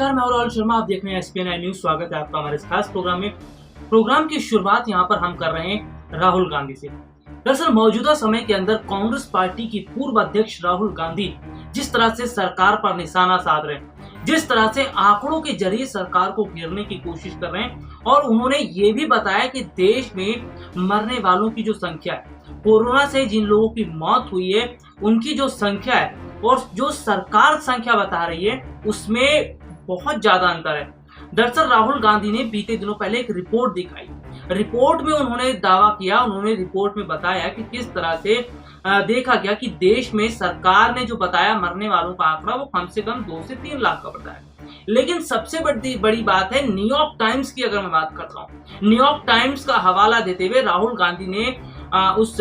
नमस्कार, मैं राहुल शर्मा। आप देख रहे हैं SPN न्यूज। स्वागत है आपका हमारे इस खास प्रोग्राम में। प्रोग्राम की शुरुआत यहाँ पर हम कर रहे हैं राहुल गांधी से। दरअसल मौजूदा समय के अंदर कांग्रेस पार्टी की पूर्व अध्यक्ष राहुल गांधी जिस तरह से सरकार पर निशाना साध रहे हैं, जिस तरह से आंकड़ों के जरिए सरकार को घेरने की कोशिश कर रहे हैं, और उन्होंने ये भी बताया कि देश में मरने वालों की जो संख्या है, कोरोना से जिन लोगों की मौत हुई है उनकी जो संख्या है और जो सरकार संख्या बता रही है उसमें बहुत ज्यादा अंतर है। दरअसल राहुल गांधी ने बीते दिनों पहले एक रिपोर्ट दिखाई। रिपोर्ट में उन्होंने दावा किया, उन्होंने रिपोर्ट में बताया कि किस तरह से देखा गया कि देश में सरकार ने जो बताया मरने वालों का आंकड़ा वो कम से कम 2 से 3 लाख का बताया। लेकिन सबसे बड़ी बात है न्यूयॉर्क टाइम्स की। अगर मैं बात करता हूँ, न्यूयॉर्क टाइम्स का हवाला देते हुए राहुल गांधी ने उस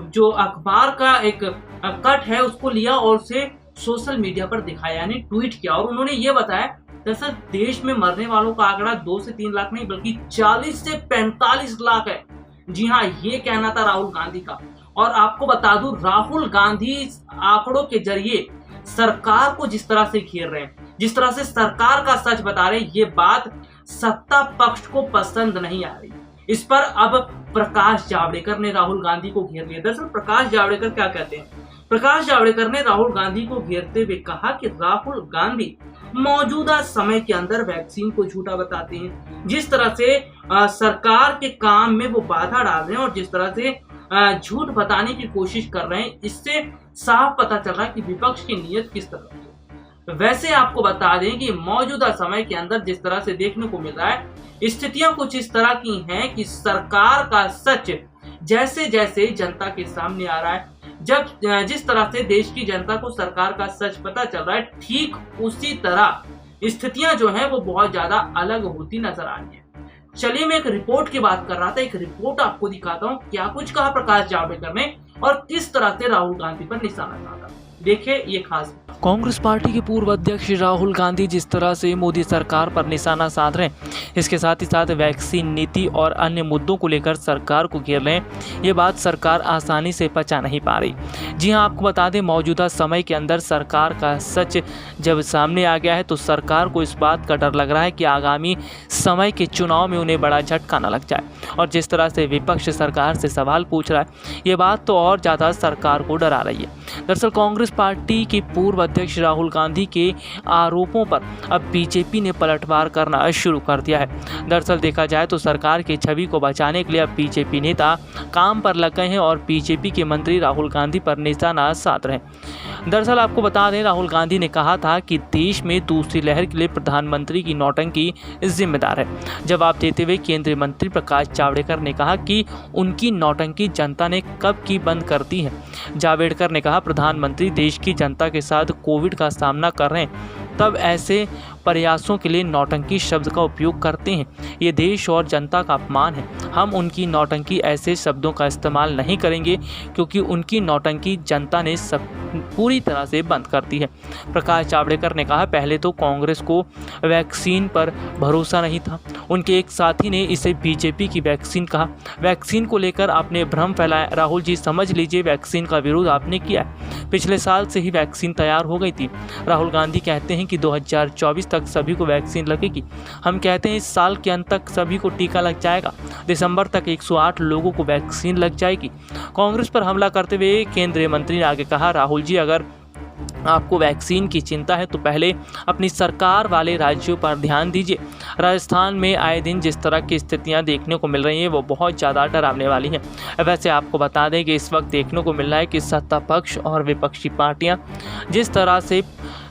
जो अखबार का एक कट है उसको लिया और उसे सोशल मीडिया पर दिखाया, यानी ट्वीट किया, और उन्होंने ये बताया दरअसल देश में मरने वालों का आंकड़ा 2 से 3 लाख नहीं बल्कि 40 से 45 लाख है। जी हाँ, ये कहना था राहुल गांधी का। और आपको बता दूं, राहुल गांधी आंकड़ों के जरिए सरकार को जिस तरह से घेर रहे हैं, जिस तरह से सरकार का सच बता रहे हैं, ये बात सत्ता पक्ष को पसंद नहीं आ रही। इस पर अब प्रकाश जावड़ेकर ने राहुल गांधी को घेर लिया। दरअसल प्रकाश जावड़ेकर क्या कहते हैं? प्रकाश जावड़ेकर ने राहुल गांधी को घेरते हुए कहा कि राहुल गांधी मौजूदा समय के अंदर वैक्सीन को झूठा बताते हैं, जिस तरह से सरकार के काम में वो बाधा डाल रहे हैं और जिस तरह से झूठ बताने की कोशिश कर रहे हैं, इससे साफ पता चल रहा है कि विपक्ष की नीयत किस तरह की है। वैसे आपको बता दें कि मौजूदा समय के अंदर जिस तरह से देखने को मिल रहा है, स्थितियां कुछ इस तरह की हैं कि सरकार का सच जैसे जैसे जनता के सामने आ रहा है, जिस तरह से देश की जनता को सरकार का सच पता चल रहा है, ठीक उसी तरह स्थितियां जो हैं वो बहुत ज्यादा अलग होती नजर आ रही है। चलिए, मैं एक रिपोर्ट की बात कर रहा था, एक रिपोर्ट आपको दिखाता हूँ क्या कुछ कहा प्रकाश जावड़ेकर ने और किस तरह से राहुल गांधी पर निशाना साधा। देखिए ये खास। कांग्रेस पार्टी के पूर्व अध्यक्ष राहुल गांधी जिस तरह से मोदी सरकार पर निशाना साध रहे हैं, इसके साथ ही साथ वैक्सीन नीति और अन्य मुद्दों को लेकर सरकार को घेर रहे हैं, ये बात सरकार आसानी से पचा नहीं पा रही। जी हां, आपको बता दें, मौजूदा समय के अंदर सरकार का सच जब सामने आ गया है तो सरकार को इस बात का डर लग रहा है कि आगामी समय के चुनाव में उन्हें बड़ा झटका न लग जाए। और जिस तरह से विपक्ष सरकार से सवाल पूछ रहा है, ये बात तो और ज़्यादा सरकार को डरा रही है। दरअसल कांग्रेस पार्टी के पूर्व अध्यक्ष राहुल गांधी के आरोपों पर अब बीजेपी ने पलटवार करना शुरू कर दिया है। दरअसल देखा जाए तो सरकार की छवि को बचाने के लिए अब बीजेपी नेता काम पर लग गए हैं और बीजेपी के मंत्री राहुल गांधी पर निशाना साध रहे हैं। दरअसल आपको बता दें, राहुल गांधी ने कहा था कि देश में दूसरी लहर के लिए प्रधानमंत्री की नौटंकी जिम्मेदार है। जवाब देते हुए केंद्रीय मंत्री प्रकाश जावड़ेकर ने कहा कि उनकी नौटंकी जनता ने कब की बंद कर दी है। जावड़ेकर ने कहा, प्रधानमंत्री देश की जनता के साथ कोविड का सामना कर रहे हैं, तब ऐसे प्रयासों के लिए नौटंकी शब्द का उपयोग करते हैं। ये देश और जनता का अपमान है। हम उनकी नौटंकी ऐसे शब्दों का इस्तेमाल नहीं करेंगे क्योंकि उनकी नौटंकी जनता ने सब पूरी तरह से बंद कर दी है। प्रकाश जावड़ेकर ने कहा, पहले तो कांग्रेस को वैक्सीन पर भरोसा नहीं था। उनके एक साथी ने इसे बीजेपी की वैक्सीन कहा। वैक्सीन को लेकर आपने भ्रम फैलाया। राहुल जी, समझ लीजिए, वैक्सीन का विरोध आपने किया है। पिछले साल से ही वैक्सीन तैयार हो गई थी। राहुल गांधी कहते हैं कि 2024 तक सभी को वैक्सीन लगेगी। हम कहते हैं इस साल के अंत तक सभी को टीका लग जाएगा। दिसंबर तक 108 लोगों को वैक्सीन लग जाएगी। कांग्रेस पर हमला करते हुए केंद्रीय मंत्री ने आगे कहा, राहुल जी, अगर आपको वैक्सीन की चिंता है तो पहले अपनी सरकार वाले राज्यों पर ध्यान दीजिए। राजस्थान में आए दिन जिस तरह की स्थितियां देखने को मिल रही हैं वो बहुत ज़्यादा डरावने वाली हैं। वैसे आपको बता दें कि इस वक्त देखने को मिल रहा है कि सत्ता पक्ष और विपक्षी पार्टियां जिस तरह से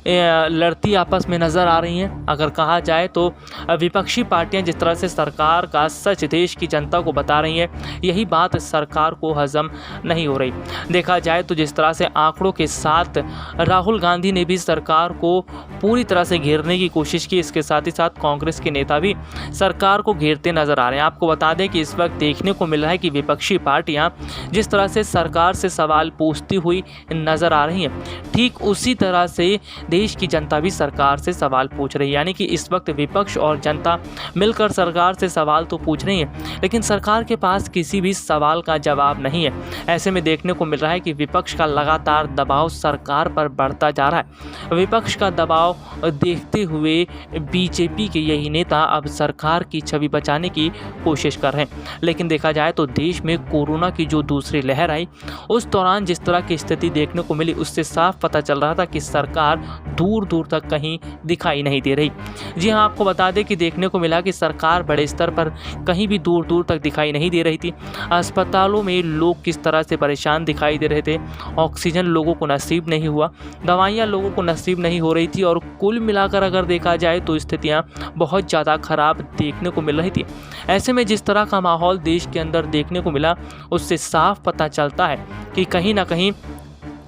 लड़ती आपस में नज़र आ रही हैं। अगर कहा जाए तो विपक्षी पार्टियां जिस तरह से सरकार का सच देश की जनता को बता रही हैं, यही बात सरकार को हजम नहीं हो रही। देखा जाए तो जिस तरह से आंकड़ों के साथ राहुल गांधी ने भी सरकार को पूरी तरह से घेरने की कोशिश की, इसके साथ ही साथ कांग्रेस के नेता भी सरकार को घेरते नजर आ रहे हैं। आपको बता दें कि इस वक्त देखने को मिल रहा है कि विपक्षी पार्टियां जिस तरह से सरकार से सवाल पूछती हुई नजर आ रही हैं, ठीक उसी तरह से देश की जनता भी सरकार से सवाल पूछ रही है। यानी कि इस वक्त विपक्ष और जनता मिलकर सरकार से सवाल तो पूछ रही है, लेकिन सरकार के पास किसी भी सवाल का जवाब नहीं है। ऐसे में देखने को मिल रहा है कि विपक्ष का लगातार दबाव सरकार पर बढ़ता जा रहा है। विपक्ष का दबाव देखते हुए बीजेपी के यही नेता अब सरकार की छवि बचाने की कोशिश कर रहे हैं। लेकिन देखा जाए तो देश में कोरोना की जो दूसरी लहर आई, उस दौरान जिस तरह की स्थिति देखने को मिली, उससे साफ पता चल रहा था कि सरकार दूर दूर तक कहीं दिखाई नहीं दे रही। जी हाँ, आपको बता दें कि देखने को मिला कि सरकार बड़े स्तर पर कहीं भी दूर दूर तक दिखाई नहीं दे रही थी। अस्पतालों में लोग किस तरह से परेशान दिखाई दे रहे थे, ऑक्सीजन लोगों को नसीब नहीं हुआ, दवाइयाँ लोगों को नसीब नहीं हो रही थी, और कुल मिलाकर अगर देखा जाए तो स्थितियाँ बहुत ज़्यादा खराब देखने को मिल रही थी। ऐसे में जिस तरह का माहौल देश के अंदर देखने को मिला, उससे साफ पता चलता है कि कहीं ना कहीं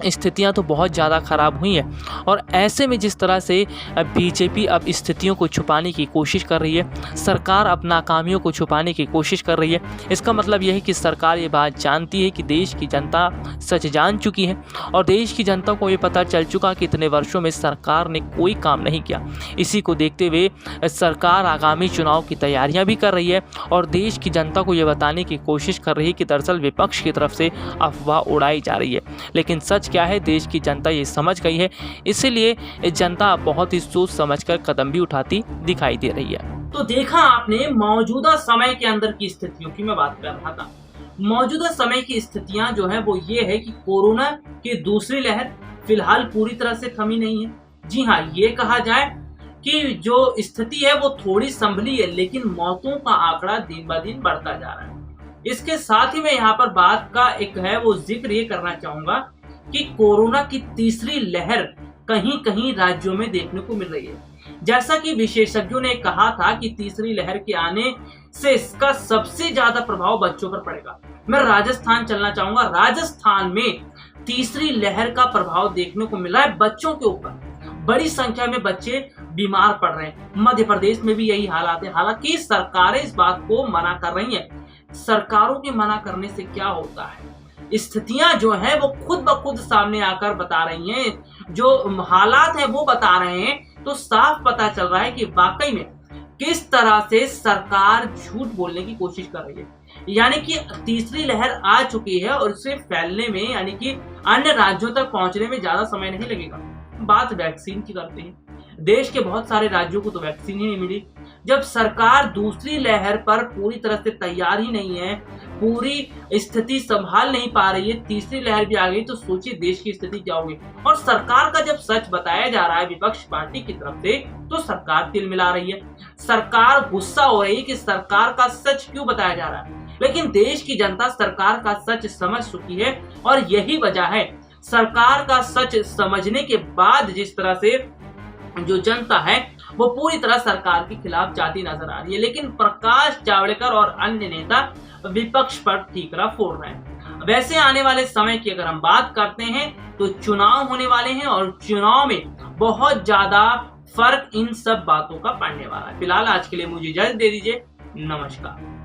स्थितियां तो बहुत ज़्यादा ख़राब हुई हैं। और ऐसे में जिस तरह से बीजेपी अब स्थितियों को छुपाने की कोशिश कर रही है, सरकार अब नाकामियों को छुपाने की कोशिश कर रही है, इसका मतलब यह है कि सरकार ये बात जानती है कि देश की जनता सच जान चुकी है, और देश की जनता को ये पता चल चुका कि इतने वर्षों में सरकार ने कोई काम नहीं किया। इसी को देखते हुए सरकार आगामी चुनाव की तैयारियाँ भी कर रही है, और देश की जनता को ये बताने की कोशिश कर रही है कि दरअसल विपक्ष की तरफ से अफवाह उड़ाई जा रही है। लेकिन सच क्या है, देश की जनता ये समझ गई है, इसीलिए जनता बहुत ही सोच समझकर कदम भी उठाती दिखाई दे रही है। तो देखा आपने मौजूदा समय के अंदर की स्थितियों की मैं बात कर रहा था। मौजूदा समय की स्थितियां जो है वो ये है कि कोरोना की दूसरी लहर फिलहाल पूरी तरह से थमी नहीं है। जी हाँ, ये कहा जाए कि जो स्थिति है वो थोड़ी संभली है, लेकिन मौतों का आंकड़ा दिन ब दिन बढ़ता जा रहा है। इसके साथ ही मैं यहाँ पर बात का एक है वो जिक्र ये करना चाहूंगा कि कोरोना की तीसरी लहर कहीं कहीं राज्यों में देखने को मिल रही है। जैसा कि विशेषज्ञों ने कहा था कि तीसरी लहर के आने से इसका सबसे ज्यादा प्रभाव बच्चों पर पड़ेगा। मैं राजस्थान चलना चाहूंगा। राजस्थान में तीसरी लहर का प्रभाव देखने को मिला है बच्चों के ऊपर। बड़ी संख्या में बच्चे बीमार पड़ रहे हैं। मध्य प्रदेश में भी यही हालात है। हालांकि सरकारें इस बात को मना कर रही हैं। सरकारों के मना करने से क्या होता है, स्थितियां जो है वो खुद ब खुद सामने आकर बता रही हैं, जो हालात है वो बता रहे हैं। तो साफ पता चल रहा है कि वाकई में किस तरह से सरकार झूठ बोलने की कोशिश कर रही है। यानी कि तीसरी लहर आ चुकी है और इसे फैलने में, यानी कि अन्य राज्यों तक पहुंचने में ज्यादा समय नहीं लगेगा। बात वैक्सीन की करते हैं। देश के बहुत सारे राज्यों को तो वैक्सीन ही नहीं मिली। जब सरकार दूसरी लहर पर पूरी तरह से तैयार ही नहीं है, पूरी स्थिति संभाल नहीं पा रही है, तीसरी लहर भी आ गई, तो सोचिए देश की स्थिति क्या होगी। और सरकार का जब सच बताया जा रहा है विपक्ष पार्टी की तरफ से, तो सरकार तिल मिला रही है। सरकार गुस्सा हो रही है कि सरकार का सच क्यों बताया जा रहा है। लेकिन देश की जनता सरकार का सच समझ चुकी है, और यही वजह है सरकार का सच समझने के बाद जिस तरह से जो जनता है वो पूरी तरह सरकार के खिलाफ जाती नजर आ रही है। लेकिन प्रकाश जावड़ेकर और अन्य नेता विपक्ष पर ठीकरा फोड़ रहे हैं। वैसे आने वाले समय की अगर हम बात करते हैं तो चुनाव होने वाले हैं, और चुनाव में बहुत ज्यादा फर्क इन सब बातों का पड़ने वाला है। फिलहाल आज के लिए मुझे इजाजत दे दीजिए। नमस्कार।